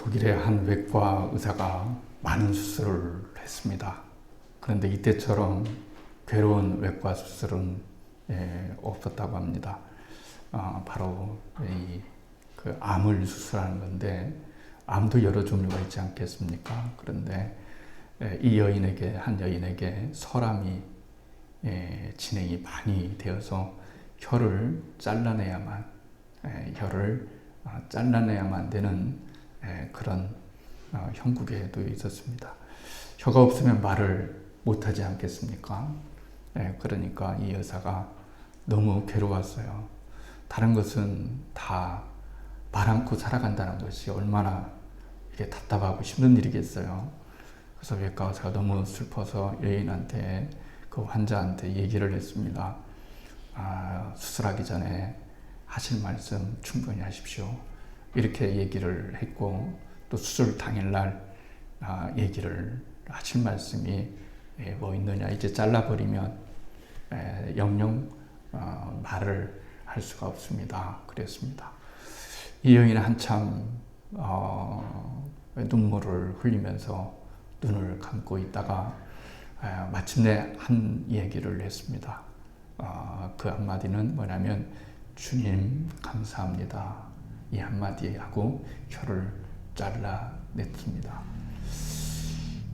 독일의 한 외과 의사가 많은 수술을 했습니다. 그런데 이때처럼 괴로운 외과 수술은 없었다고 합니다. 바로 그 암을 수술하는 건데, 암도 여러 종류가 있지 않겠습니까? 그런데 한 여인에게 설암이 진행이 많이 되어서 혀를 잘라내야만 되는 그런 형국에도 있었습니다. 혀가 없으면 말을 못하지 않겠습니까? 그러니까 이 여사가 너무 괴로웠어요. 다른 것은 다 말 않고 살아간다는 것이 얼마나 이게 답답하고 힘든 일이겠어요. 그래서 외과 의사가 너무 슬퍼서 여인한테, 그 환자한테 얘기를 했습니다. 수술하기 전에 하실 말씀 충분히 하십시오. 이렇게 얘기를 했고, 또 수술 당일날 하실 말씀이 뭐 있느냐, 이제 잘라버리면 영영 말을 할 수가 없습니다. 그랬습니다. 이 여인은 한참 눈물을 흘리면서 눈을 감고 있다가 마침내 한 얘기를 했습니다. 그 한마디는 뭐냐면, 주님 감사합니다. 이 한마디 하고 혀를 잘라냈습니다.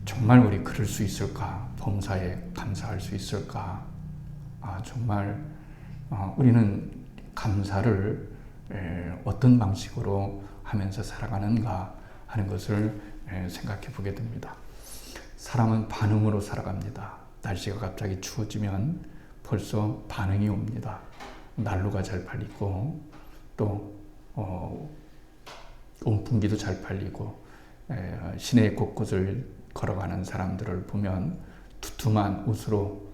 정말 우리 그럴 수 있을까? 범사에 감사할 수 있을까? 정말 우리는 감사를 어떤 방식으로 하면서 살아가는가 하는 것을 생각해 보게 됩니다. 사람은 반응으로 살아갑니다. 날씨가 갑자기 추워지면 벌써 반응이 옵니다. 난로가 잘 팔리고, 또 온풍기도 잘 팔리고, 시내 곳곳을 걸어가는 사람들을 보면 두툼한 옷으로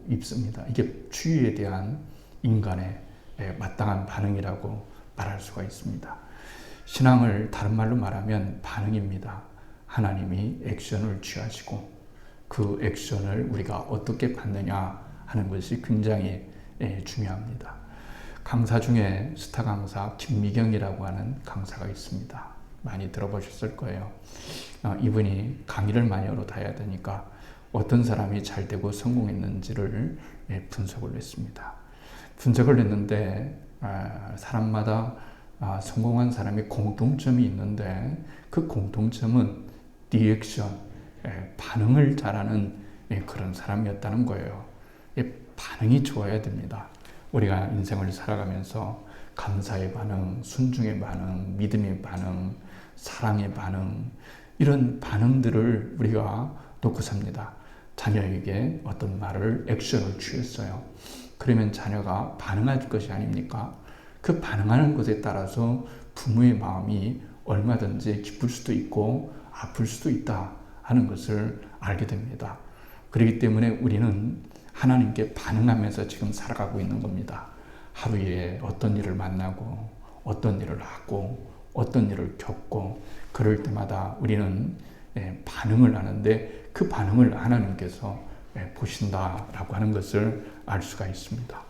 입습니다. 이게 추위에 대한 인간의 마땅한 반응이라고 말할 수가 있습니다. 신앙을 다른 말로 말하면 반응입니다. 하나님이 액션을 취하시고 그 액션을 우리가 어떻게 받느냐 하는 것이 굉장히 중요합니다. 강사 중에 스타 강사 김미경이라고 하는 강사가 있습니다. 많이 들어보셨을 거예요. 이분이 강의를 많이 여러 다해야 되니까 어떤 사람이 잘 되고 성공했는지를 분석을 했습니다. 분석을 했는데 사람마다 성공한 사람이 공통점이 있는데, 그 공통점은 리액션, 반응을 잘하는 그런 사람이었다는 거예요. 반응이 좋아야 됩니다. 우리가 인생을 살아가면서 감사의 반응, 순종의 반응, 믿음의 반응, 사랑의 반응, 이런 반응들을 우리가 놓고 삽니다. 자녀에게 어떤 말을, 액션을 취했어요. 그러면 자녀가 반응할 것이 아닙니까? 그 반응하는 것에 따라서 부모의 마음이 얼마든지 기쁠 수도 있고 아플 수도 있다 하는 것을 알게 됩니다. 그렇기 때문에 우리는 하나님께 반응하면서 지금 살아가고 있는 겁니다. 하루에 어떤 일을 만나고, 어떤 일을 하고, 어떤 일을 겪고, 그럴 때마다 우리는 반응을 하는데, 그 반응을 하나님께서 보신다라고 하는 것을 알 수가 있습니다.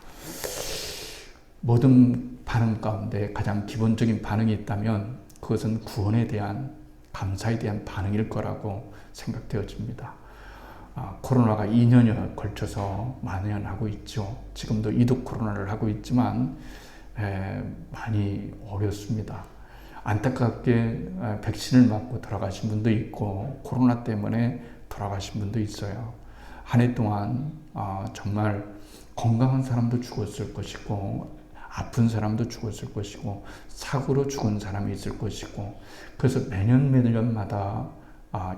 모든 반응 가운데 가장 기본적인 반응이 있다면 그것은 구원에 대한, 감사에 대한 반응일 거라고 생각되어집니다. 코로나가 2년여 걸쳐서 만연하고 있죠. 지금도 이독 코로나를 하고 있지만 많이 어렵습니다. 안타깝게 백신을 맞고 돌아가신 분도 있고, 코로나 때문에 돌아가신 분도 있어요. 한 해 동안 정말 건강한 사람도 죽었을 것이고, 아픈 사람도 죽었을 것이고, 사고로 죽은 사람이 있을 것이고, 그래서 매년마다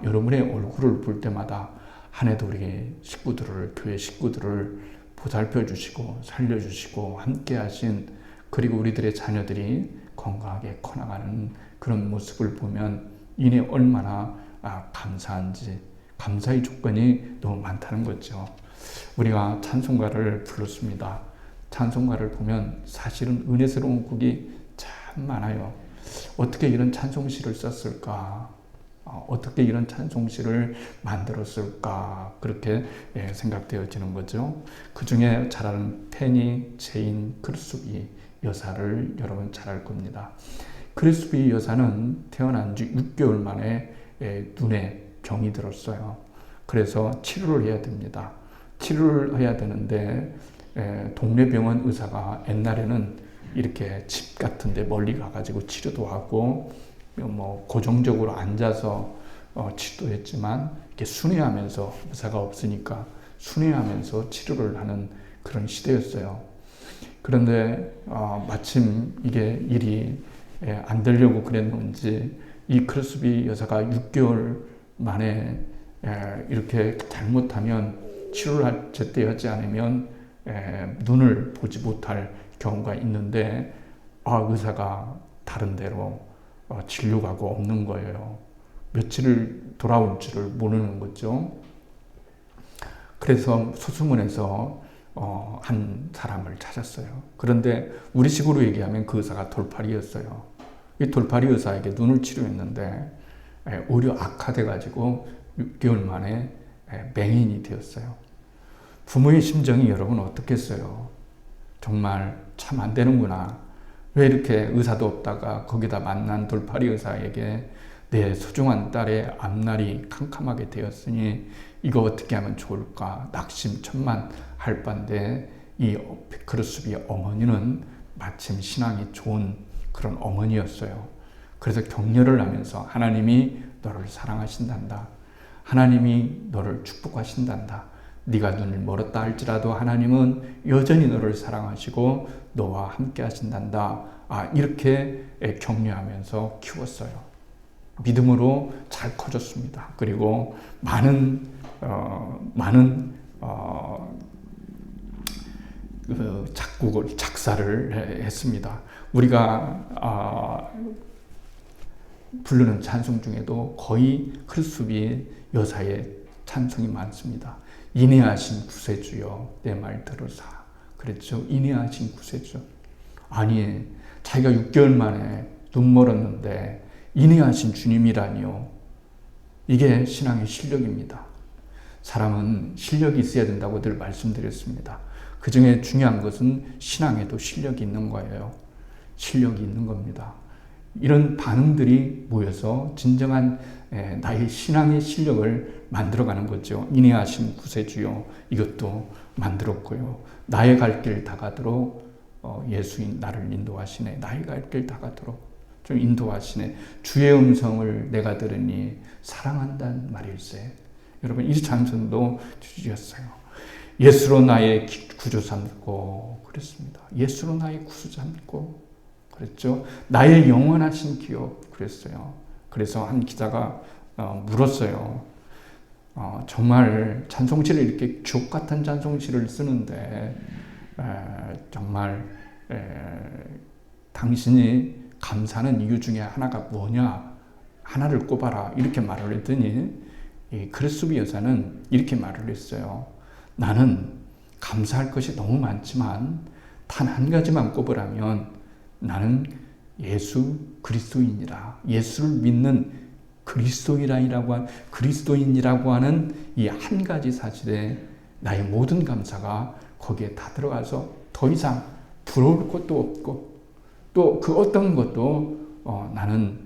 여러분의 얼굴을 볼 때마다 한 해도 우리 식구들을, 교회 식구들을 보살펴 주시고 살려주시고 함께 하신, 그리고 우리들의 자녀들이 건강하게 커나가는 그런 모습을 보면 이내 얼마나 감사한지, 감사의 조건이 너무 많다는 거죠. 우리가 찬송가를 불렀습니다. 찬송가를 보면 사실은 은혜스러운 곡이 참 많아요. 어떻게 이런 찬송시를 썼을까? 어떻게 이런 찬송시를 만들었을까? 그렇게 생각되어지는 거죠. 그 중에 잘 아는 페니 제인 크루스비 여사를 여러분 잘 알 겁니다. 크리스비 여사는 태어난 지 6개월 만에 눈에 병이 들었어요. 그래서 치료를 해야 됩니다. 치료를 해야 되는데 동네 병원 의사가 옛날에는 이렇게 집 같은 데 멀리 가가지고 치료도 하고 뭐 고정적으로 앉아서 치료했지만 이렇게 순회하면서 의사가 없으니까 순회하면서 치료를 하는 그런 시대였어요. 그런데 마침 이게 일이 안 되려고 그랬는지 이 크리스비 여사가 6개월 만에 이렇게 잘못하면 치료를 제때 하지 않으면 눈을 보지 못할 경우가 있는데 의사가 다른 데로 진료가고 없는 거예요. 며칠을 돌아올지를 모르는 거죠. 그래서 소수문에서 한 사람을 찾았어요. 그런데 우리식으로 얘기하면 그 의사가 돌팔이였어요. 이 돌팔이 의사에게 눈을 치료했는데 오히려 악화돼가지고 6개월 만에 맹인이 되었어요. 부모의 심정이 여러분 어떻겠어요? 정말 참 안 되는구나. 왜 이렇게 의사도 없다가 거기다 만난 돌팔이 의사에게 내 소중한 딸의 앞날이 캄캄하게 되었으니 이거 어떻게 하면 좋을까 낙심천만할 반데 이 크리스비 어머니는 마침 신앙이 좋은 그런 어머니였어요. 그래서 격려를 하면서 하나님이 너를 사랑하신단다. 하나님이 너를 축복하신단다. 네가 눈을 멀었다 할지라도 하나님은 여전히 너를 사랑하시고 너와 함께 하신단다. 이렇게 격려하면서 키웠어요. 믿음으로 잘 커졌습니다. 그리고 많은 작사를 했습니다. 우리가 부르는 찬송 중에도 거의 크리스비 여사의 찬송이 많습니다. 인내하신 구세주여 내 말 들으사. 그랬죠. 인내하신 구세주. 아니, 자기가 6개월 만에 눈 멀었는데 인내하신 주님이라니요. 이게 신앙의 실력입니다. 사람은 실력이 있어야 된다고 늘 말씀드렸습니다. 그 중에 중요한 것은 신앙에도 실력이 있는 거예요. 실력이 있는 겁니다. 이런 반응들이 모여서 진정한 나의 신앙의 실력을 만들어가는 거죠. 인내하신 구세주요 이것도 만들었고요. 나의 갈 길 다가도록 예수인 나를 인도하시네. 나의 갈 길 다가도록 좀 인도하시네. 주의 음성을 내가 들으니 사랑한다는 말일세. 여러분 이 찬송도 주셨어요. 예수로 나의 구주 삼고 그랬습니다. 예수로 나의 구주 삼고 그랬죠. 나의 영원하신 기업 그랬어요. 그래서 한 기자가 물었어요. 정말 찬송시를 이렇게 주옥 같은 찬송시를 쓰는데 정말 당신이 감사하는 이유 중에 하나가 뭐냐? 하나를 꼽아라. 이렇게 말을 했더니 이 크리스비 여사는 이렇게 말을 했어요. 나는 감사할 것이 너무 많지만 단 한 가지만 꼽으라면 나는 예수 그리스도인이라. 예수를 믿는 그리스도인이라고 하는 이 한 가지 사실에 나의 모든 감사가 거기에 다 들어가서 더 이상 부러울 것도 없고 또 그 어떤 것도 나는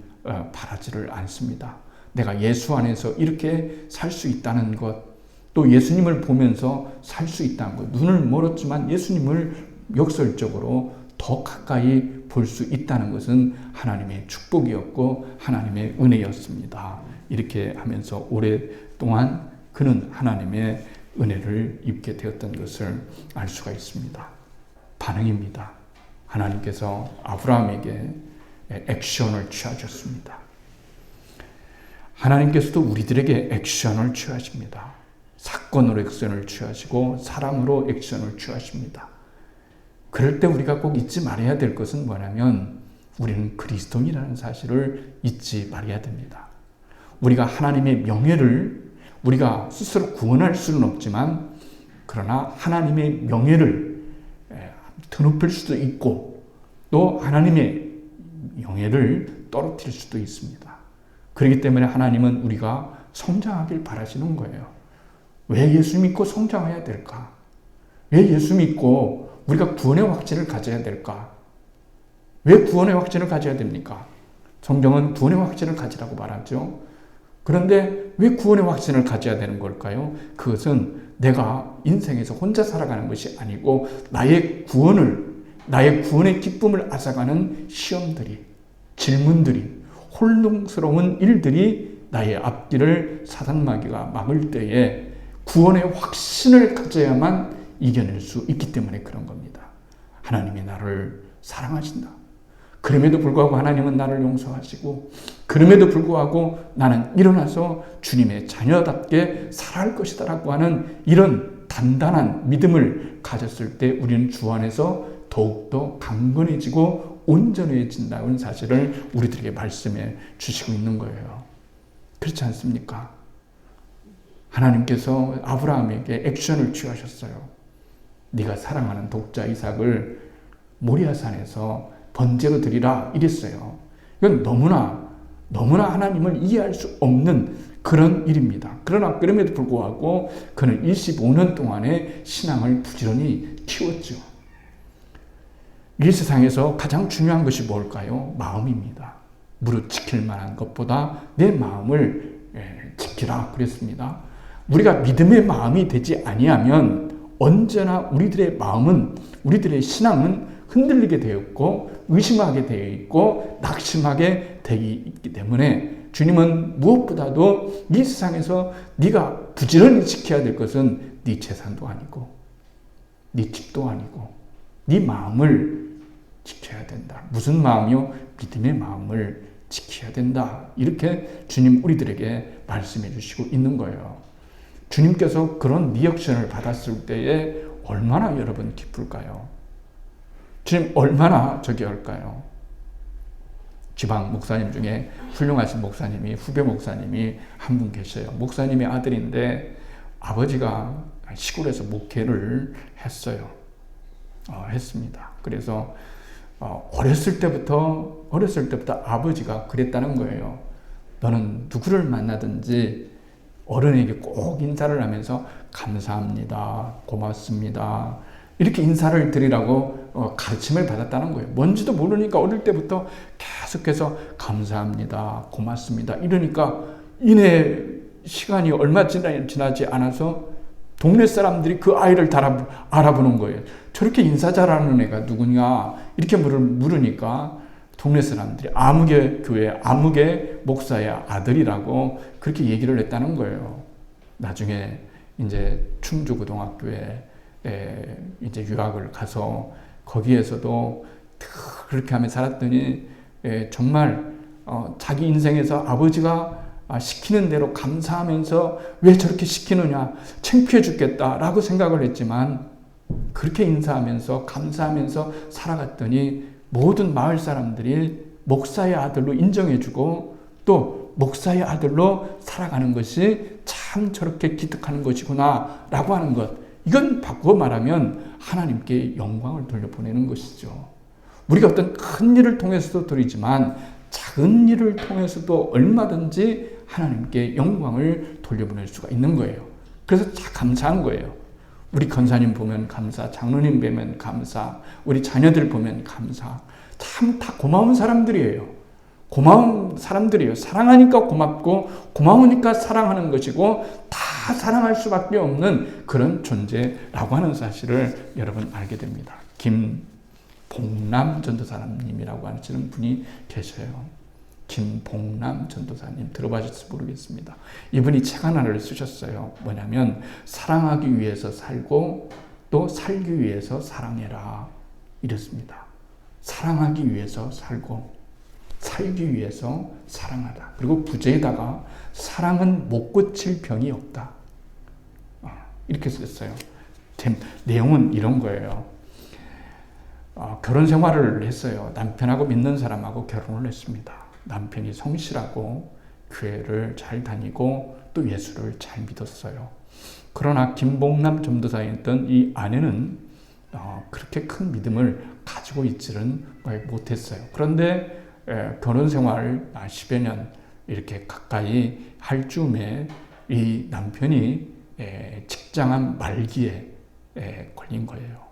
바라지를 않습니다. 내가 예수 안에서 이렇게 살 수 있다는 것, 또 예수님을 보면서 살 수 있다는 것, 눈을 멀었지만 예수님을 역설적으로 더 가까이 볼 수 있다는 것은 하나님의 축복이었고 하나님의 은혜였습니다. 이렇게 하면서 오랫동안 그는 하나님의 은혜를 입게 되었던 것을 알 수가 있습니다. 반응입니다. 하나님께서 아브라함에게 액션을 취하셨습니다. 하나님께서도 우리들에게 액션을 취하십니다. 사건으로 액션을 취하시고 사람으로 액션을 취하십니다. 그럴 때 우리가 꼭 잊지 말아야 될 것은 뭐냐면 우리는 그리스도인이라는 사실을 잊지 말아야 됩니다. 우리가 하나님의 명예를 우리가 스스로 구원할 수는 없지만 그러나 하나님의 명예를 드높일 수도 있고 또 하나님의 명예를 떨어뜨릴 수도 있습니다. 그렇기 때문에 하나님은 우리가 성장하길 바라시는 거예요. 왜 예수 믿고 성장해야 될까? 왜 예수 믿고 우리가 구원의 확신을 가져야 될까? 왜 구원의 확신을 가져야 됩니까? 성경은 구원의 확신을 가지라고 말하죠. 그런데 왜 구원의 확신을 가져야 되는 걸까요? 그것은 내가 인생에서 혼자 살아가는 것이 아니고 나의 구원의 기쁨을 앗아가는 시험들이, 질문들이, 혼동스러운 일들이 나의 앞길을 사단마귀가 막을 때에 구원의 확신을 가져야만 이겨낼 수 있기 때문에 그런 겁니다. 하나님이 나를 사랑하신다. 그럼에도 불구하고 하나님은 나를 용서하시고, 그럼에도 불구하고 나는 일어나서 주님의 자녀답게 살아갈 것이다 라고 하는 이런 단단한 믿음을 가졌을 때 우리는 주 안에서 더욱더 강건해지고 온전해진다는 사실을 우리들에게 말씀해 주시고 있는 거예요. 그렇지 않습니까? 하나님께서 아브라함에게 액션을 취하셨어요. 네가 사랑하는 독자 이삭을 모리아산에서 번제로 드리라 이랬어요. 이건 너무나 하나님을 이해할 수 없는 그런 일입니다. 그러나 그럼에도 불구하고 그는 25년 동안의 신앙을 부지런히 키웠죠. 이 세상에서 가장 중요한 것이 뭘까요? 마음입니다. 무릇 지킬 만한 것보다 내 마음을 지키라 그랬습니다. 우리가 믿음의 마음이 되지 아니하면 언제나 우리들의 신앙은 흔들리게 되어 있고 의심하게 되어 있고 낙심하게 되어 있기 때문에 주님은 무엇보다도 이 세상에서 네가 부지런히 지켜야 될 것은 네 재산도 아니고 네 집도 아니고 네 마음을 지켜야 된다. 무슨 마음이요? 믿음의 마음을 지켜야 된다. 이렇게 주님 우리들에게 말씀해 주시고 있는 거예요. 주님께서 그런 리액션을 받았을 때에 얼마나 여러분 기쁠까요? 주님 얼마나 저기 할까요? 지방 목사님 중에 훌륭하신 목사님이, 후배 목사님이 한 분 계셔요. 목사님의 아들인데 아버지가 시골에서 목회를 했습니다. 그래서 어렸을 때부터 아버지가 그랬다는 거예요. 너는 누구를 만나든지 어른에게 꼭 인사를 하면서 감사합니다, 고맙습니다, 이렇게 인사를 드리라고 가르침을 받았다는 거예요. 뭔지도 모르니까 어릴 때부터 계속해서 감사합니다, 고맙습니다 이러니까 이내 시간이 얼마 지나지 않아서 동네 사람들이 그 아이를 알아보는 거예요. 저렇게 인사 잘하는 애가 누구냐 이렇게 물으니까 동네 사람들이 아무개 교회 아무개 목사의 아들이라고 그렇게 얘기를 했다는 거예요. 나중에 이제 충주고등학교에 이제 유학을 가서 거기에서도 그렇게 하며 살았더니 정말 자기 인생에서 아버지가 시키는 대로 감사하면서 왜 저렇게 시키느냐 창피해 죽겠다라고 생각을 했지만 그렇게 인사하면서 감사하면서 살아갔더니 모든 마을 사람들이 목사의 아들로 인정해주고 또 목사의 아들로 살아가는 것이 참 저렇게 기특한 것이구나 라고 하는 것, 이건 바꾸어 말하면 하나님께 영광을 돌려보내는 것이죠. 우리가 어떤 큰 일을 통해서도 드리지만 작은 일을 통해서도 얼마든지 하나님께 영광을 돌려보낼 수가 있는 거예요. 그래서 감사한 거예요. 우리 권사님 보면 감사, 장로님 보면 감사, 우리 자녀들 보면 감사. 참 다 고마운 사람들이에요. 사랑하니까 고맙고 고마우니까 사랑하는 것이고 다 사랑할 수밖에 없는 그런 존재라고 하는 사실을 여러분 알게 됩니다. 김봉남 전도사님이라고 하시는 분이 계셔요. 김봉남 전도사님 들어보셨을지 모르겠습니다. 이분이 책 하나를 쓰셨어요. 뭐냐면 사랑하기 위해서 살고 또 살기 위해서 사랑해라 이렇습니다. 사랑하기 위해서 살고 살기 위해서 사랑하다. 그리고 부제에다가 사랑은 못 고칠 병이 없다. 이렇게 썼어요. 내용은 이런 거예요. 결혼 생활을 했어요. 남편하고 믿는 사람하고 결혼을 했습니다. 남편이 성실하고 교회를 잘 다니고 또 예수를 잘 믿었어요. 그러나 김봉남 전도사였던 이 아내는 그렇게 큰 믿음을 가지고 있지는 못했어요. 그런데 결혼 생활 10여 년 이렇게 가까이 할 즈음에 이 남편이 직장암 말기에 걸린 거예요.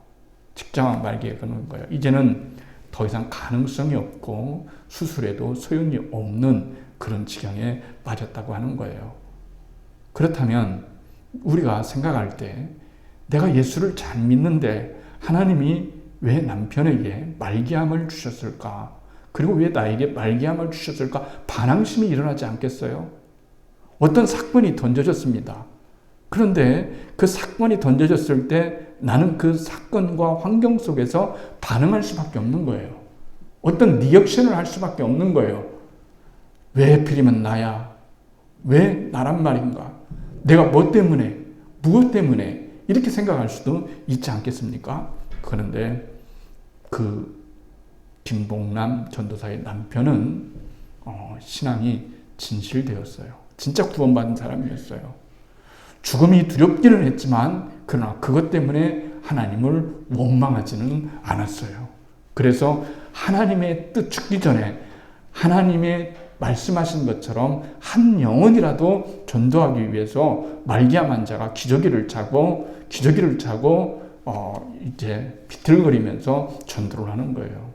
직장암 말기에 걸린 거예요. 이제는 더 이상 가능성이 없고 수술에도 소용이 없는 그런 지경에 빠졌다고 하는 거예요. 그렇다면 우리가 생각할 때 내가 예수를 잘 믿는데 하나님이 왜 남편에게 말기암을 주셨을까? 그리고 왜 나에게 말기암을 주셨을까? 반항심이 일어나지 않겠어요? 어떤 사건이 던져졌습니다. 그런데 그 사건이 던져졌을 때 나는 그 사건과 환경 속에서 반응할 수밖에 없는 거예요. 어떤 리액션을 할 수밖에 없는 거예요. 왜 하필이면 나야? 왜 나란 말인가? 내가 뭐 때문에? 무엇 때문에? 이렇게 생각할 수도 있지 않겠습니까? 그런데 그 김봉남 전도사의 남편은 신앙이 진실되었어요. 진짜 구원받은 사람이었어요. 죽음이 두렵기는 했지만 그러나 그것 때문에 하나님을 원망하지는 않았어요. 그래서 하나님의 뜻 죽기 전에 하나님의 말씀하신 것처럼 한 영혼이라도 전도하기 위해서 말기암 환자가 기저귀를 차고 이제 비틀거리면서 전도를 하는 거예요.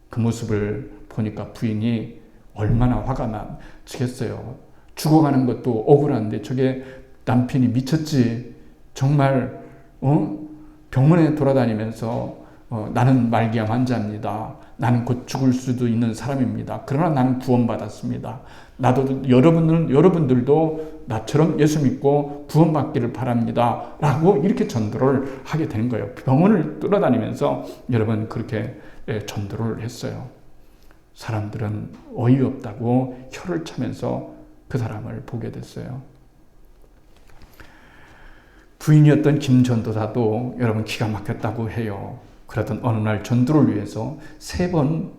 그 모습을 보니까 부인이 얼마나 화가 나겠어요. 죽어가는 것도 억울한데 저게 남편이 미쳤지. 정말 병원에 돌아다니면서 나는 말기암 환자입니다. 나는 곧 죽을 수도 있는 사람입니다. 그러나 나는 구원받았습니다. 나도 여러분들도 나처럼 예수 믿고 구원받기를 바랍니다. 라고 이렇게 전도를 하게 되는 거예요. 병원을 돌아다니면서 여러분 그렇게 전도를 했어요. 사람들은 어이없다고 혀를 차면서 그 사람을 보게 됐어요. 부인이었던 김 전도사도 여러분 기가 막혔다고 해요. 그러던 어느 날 전도를 위해서 3번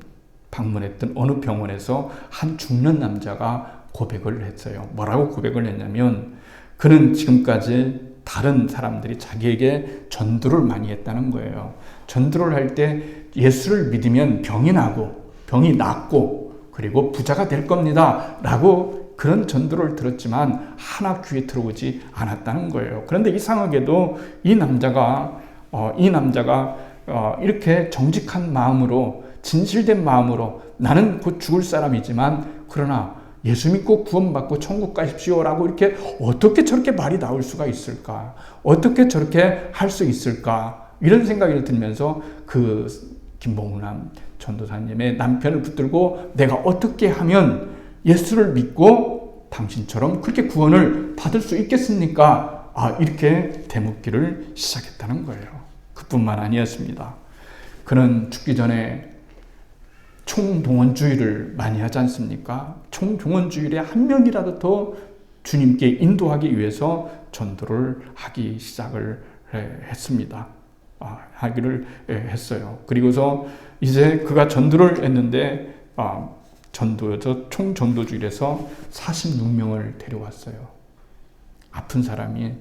방문했던 어느 병원에서 한 중년 남자가 고백을 했어요. 뭐라고 고백을 했냐면 그는 지금까지 다른 사람들이 자기에게 전도를 많이 했다는 거예요. 전도를 할 때 예수를 믿으면 병이 낫고 그리고 부자가 될 겁니다. 라고 그런 전도를 들었지만 하나 귀에 들어오지 않았다는 거예요. 그런데 이상하게도 이 남자가 이렇게 정직한 마음으로 진실된 마음으로 나는 곧 죽을 사람이지만 그러나 예수 믿고 구원받고 천국 가십시오라고 이렇게 어떻게 저렇게 말이 나올 수가 있을까? 어떻게 저렇게 할 수 있을까? 이런 생각이 들면서 그 김봉남 전도사님의 남편을 붙들고 내가 어떻게 하면 예수를 믿고 당신처럼 그렇게 구원을 받을 수 있겠습니까? 이렇게 되묻기를 시작했다는 거예요. 그뿐만 아니었습니다. 그는 죽기 전에 총동원주의를 많이 하지 않습니까? 총동원주의에 한 명이라도 더 주님께 인도하기 위해서 전도를 하기 시작을 했습니다. 하기를 했어요. 그리고서 이제 그가 전도를 했는데 총전도주일에서 46명을 데려왔어요. 아픈 사람이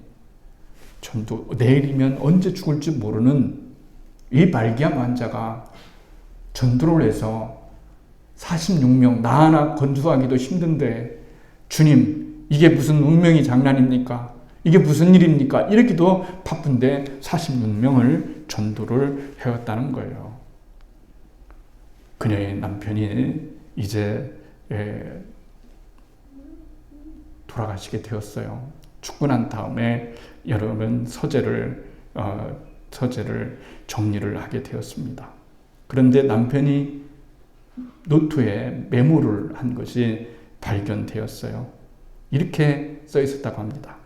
내일이면 언제 죽을지 모르는 이 말기암 환자가 전도를 해서 46명 나 하나 건조하기도 힘든데 주님 이게 무슨 운명이 장난입니까? 이게 무슨 일입니까? 이러기도 바쁜데 46명을 전도를 해왔다는 거예요. 그녀의 남편이 이제 돌아가시게 되었어요. 죽고 난 다음에 여러분 서재를 정리를 하게 되었습니다. 그런데 남편이 노트에 메모를 한 것이 발견되었어요. 이렇게 써 있었다고 합니다.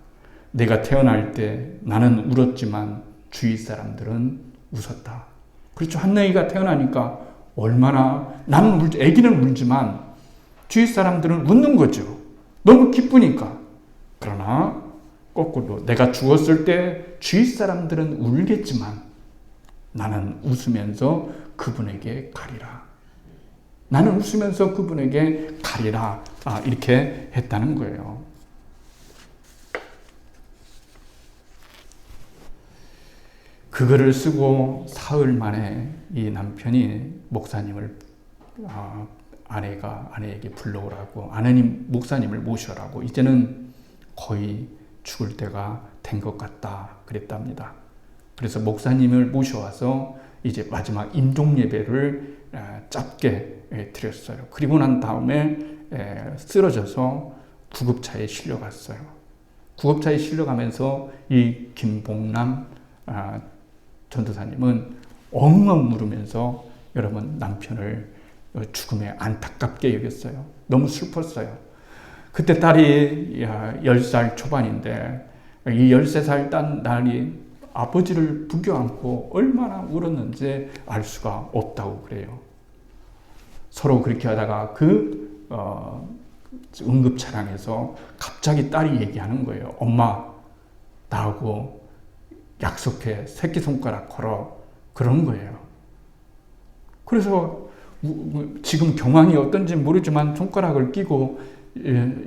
내가 태어날 때 나는 울었지만 주위 사람들은 웃었다. 그렇죠. 한 아이가 태어나니까 아기는 울지만 주위 사람들은 웃는 거죠. 너무 기쁘니까. 그러나 거꾸로 내가 죽었을 때 주위 사람들은 울겠지만 나는 웃으면서 그분에게 가리라. 나는 웃으면서 그분에게 가리라. 이렇게 했다는 거예요. 그거를 쓰고 사흘 만에 이 남편이 목사님을 아내에게 불러오라고 목사님을 모셔라고 이제는 거의 죽을 때가 된 것 같다 그랬답니다. 그래서 목사님을 모셔와서 이제 마지막 인종 예배를 짧게 드렸어요. 그리고 난 다음에 쓰러져서 구급차에 실려갔어요. 구급차에 실려가면서 이 김봉남 전도사님은 엉엉 울으면서 여러분 남편을 죽음에 안타깝게 여겼어요. 너무 슬펐어요. 그때 딸이 10살 초반인데 이 13살 딴 딸이 아버지를 부겨안고 얼마나 울었는지 알 수가 없다고 그래요. 서로 그렇게 하다가 응급 차량에서 갑자기 딸이 얘기하는 거예요. 엄마, 나하고 약속해. 새끼손가락 걸어. 그런 거예요. 그래서 지금 경황이 어떤지 모르지만 손가락을 끼고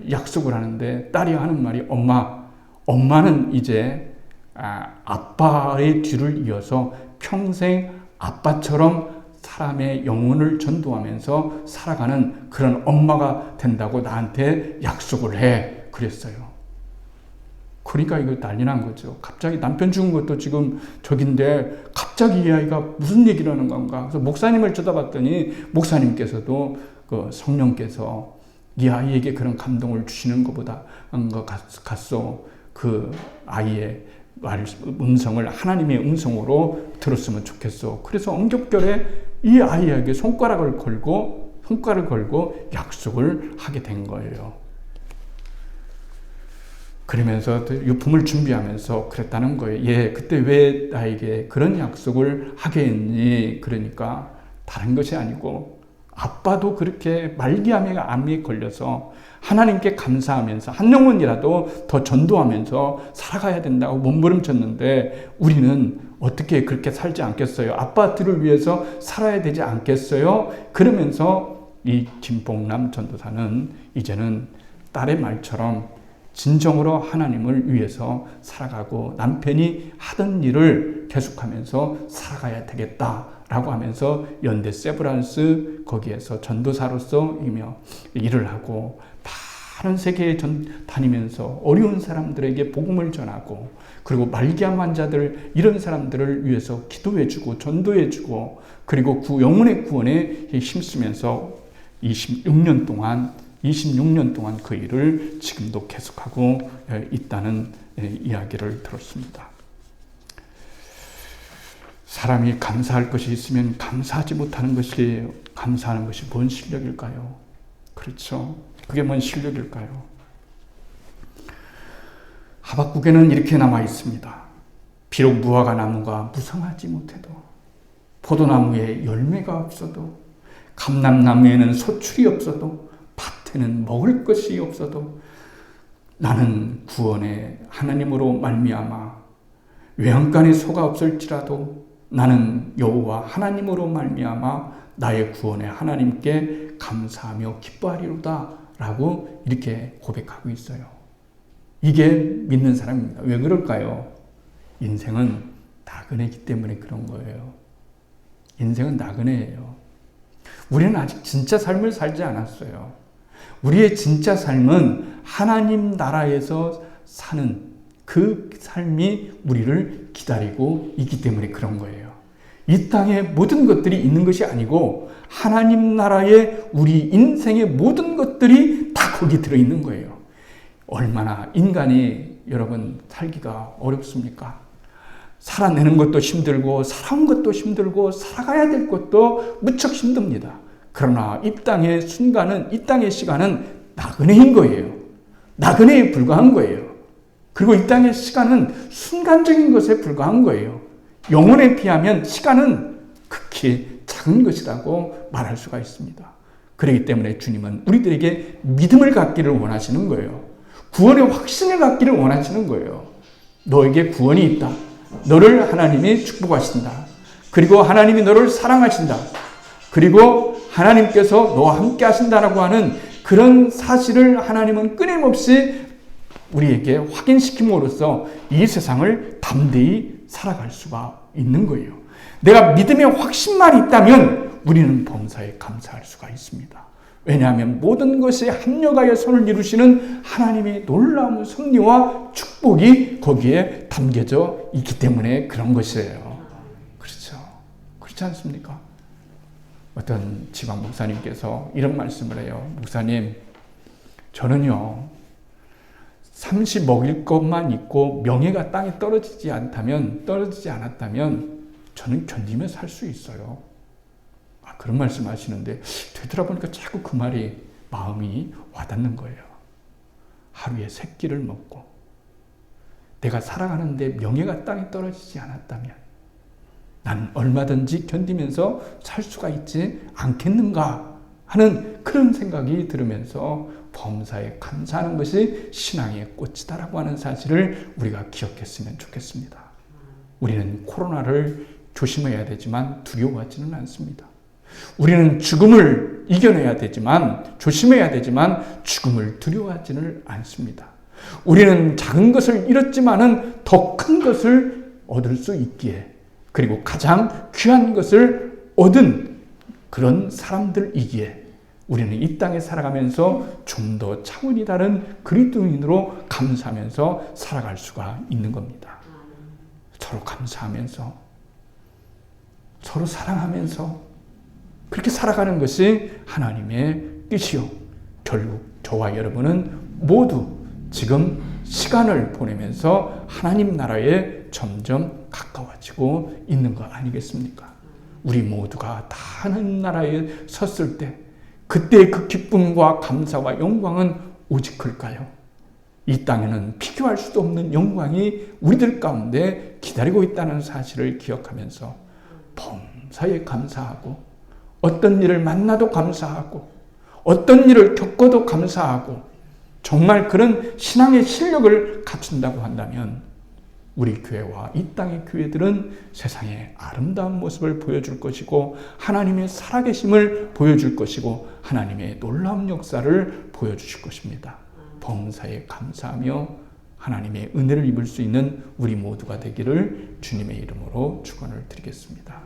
약속을 하는데 딸이 하는 말이 엄마는 이제 아빠의 뒤를 이어서 평생 아빠처럼 사람의 영혼을 전도하면서 살아가는 그런 엄마가 된다고 나한테 약속을 해. 그랬어요. 그러니까 이거 난리 난 거죠. 갑자기 남편 죽은 것도 지금 저긴데 갑자기 이 아이가 무슨 얘기를 하는 건가. 그래서 목사님을 쳐다봤더니 목사님께서도 성령께서 이 아이에게 그런 감동을 주시는 것보다 것 같소. 그 아이의 음성을 하나님의 음성으로 들었으면 좋겠어. 그래서 엄격결에 이 아이에게 손가락을 걸고 약속을 하게 된 거예요. 그러면서 유품을 준비하면서 그랬다는 거예요. 그때 왜 나에게 그런 약속을 하게 했니? 그러니까 다른 것이 아니고 아빠도 그렇게 말기암에 암에 걸려서 하나님께 감사하면서 한 영혼이라도 더 전도하면서 살아가야 된다고 몸부림쳤는데 우리는 어떻게 그렇게 살지 않겠어요? 아빠들을 위해서 살아야 되지 않겠어요? 그러면서 이 김봉남 전도사는 이제는 딸의 말처럼 진정으로 하나님을 위해서 살아가고 남편이 하던 일을 계속하면서 살아가야 되겠다라고 하면서 연대 세브란스 거기에서 전도사로서 일을 하고 많은 세계에 다니면서 어려운 사람들에게 복음을 전하고 그리고 말기암 환자들 이런 사람들을 위해서 기도해주고 전도해주고 그리고 영혼의 구원에 힘쓰면서 26년 동안 그 일을 지금도 계속하고 있다는 이야기를 들었습니다. 사람이 감사할 것이 있으면 감사하지 못하는 것이 감사하는 것이 뭔 실력일까요? 그렇죠. 그게 뭔 실력일까요? 하박국에는 이렇게 남아 있습니다. 비록 무화과 나무가 무성하지 못해도 포도나무에 열매가 없어도 감람나무에는 소출이 없어도 밭에는 먹을 것이 없어도 나는 구원의 하나님으로 말미암아 외양간에 소가 없을지라도 나는 여호와 하나님으로 말미암아 나의 구원의 하나님께 감사하며 기뻐하리로다 라고 이렇게 고백하고 있어요. 이게 믿는 사람입니다. 왜 그럴까요? 인생은 나그네이기 때문에 그런 거예요. 인생은 나그네예요. 우리는 아직 진짜 삶을 살지 않았어요. 우리의 진짜 삶은 하나님 나라에서 사는 그 삶이 우리를 기다리고 있기 때문에 그런 거예요. 이 땅에 모든 것들이 있는 것이 아니고 하나님 나라에 우리 인생의 모든 것들이 다 거기 들어있는 거예요. 얼마나 인간이 여러분 살기가 어렵습니까? 살아내는 것도 힘들고 살아온 것도 힘들고 살아가야 될 것도 무척 힘듭니다. 그러나 이 땅의 순간은 이 땅의 시간은 나그네인 거예요. 나그네에 불과한 거예요. 그리고 이 땅의 시간은 순간적인 것에 불과한 거예요. 영혼에 비하면 시간은 극히 작은 것이라고 말할 수가 있습니다. 그렇기 때문에 주님은 우리들에게 믿음을 갖기를 원하시는 거예요. 구원의 확신을 갖기를 원하시는 거예요. 너에게 구원이 있다. 너를 하나님이 축복하신다. 그리고 하나님이 너를 사랑하신다. 그리고 하나님께서 너와 함께 하신다라고 하는 그런 사실을 하나님은 끊임없이 우리에게 확인시킴으로써 이 세상을 담대히 살아갈 수가 있는 거예요. 내가 믿음의 확신만 있다면 우리는 범사에 감사할 수가 있습니다. 왜냐하면 모든 것이 합력하여 선을 이루시는 하나님의 놀라운 섭리와 축복이 거기에 담겨져 있기 때문에 그런 것이에요. 그렇죠. 그렇지 않습니까? 어떤 지방 목사님께서 이런 말씀을 해요. 목사님, 저는요 30 먹일 것만 있고 명예가 땅에 떨어지지 않았다면 저는 견디며 살 수 있어요. 그런 말씀 하시는데 되돌아보니까 자꾸 그 말이 마음이 와닿는 거예요. 하루에 3끼를 먹고 내가 살아가는데 명예가 땅에 떨어지지 않았다면 난 얼마든지 견디면서 살 수가 있지 않겠는가 하는 그런 생각이 들으면서 범사에 감사하는 것이 신앙의 꽃이다라고 하는 사실을 우리가 기억했으면 좋겠습니다. 우리는 코로나를 조심해야 되지만 두려워하지는 않습니다. 우리는 죽음을 이겨내야 되지만 조심해야 되지만 죽음을 두려워하지는 않습니다. 우리는 작은 것을 잃었지만은 더 큰 것을 얻을 수 있기에 그리고 가장 귀한 것을 얻은 그런 사람들이기에 우리는 이 땅에 살아가면서 좀 더 차원이 다른 그리스도인으로 감사하면서 살아갈 수가 있는 겁니다. 서로 감사하면서 서로 사랑하면서 그렇게 살아가는 것이 하나님의 뜻이요. 결국 저와 여러분은 모두 지금 시간을 보내면서 하나님 나라에 점점 가까워지고 있는 거 아니겠습니까? 우리 모두가 다 하나님 나라에 섰을 때 그때의 그 기쁨과 감사와 영광은 오직 클까요? 이 땅에는 비교할 수도 없는 영광이 우리들 가운데 기다리고 있다는 사실을 기억하면서 범사에 감사하고 어떤 일을 만나도 감사하고 어떤 일을 겪어도 감사하고 정말 그런 신앙의 실력을 갖춘다고 한다면 우리 교회와 이 땅의 교회들은 세상의 아름다운 모습을 보여줄 것이고 하나님의 살아계심을 보여줄 것이고 하나님의 놀라운 역사를 보여주실 것입니다. 범사에 감사하며 하나님의 은혜를 입을 수 있는 우리 모두가 되기를 주님의 이름으로 축원을 드리겠습니다.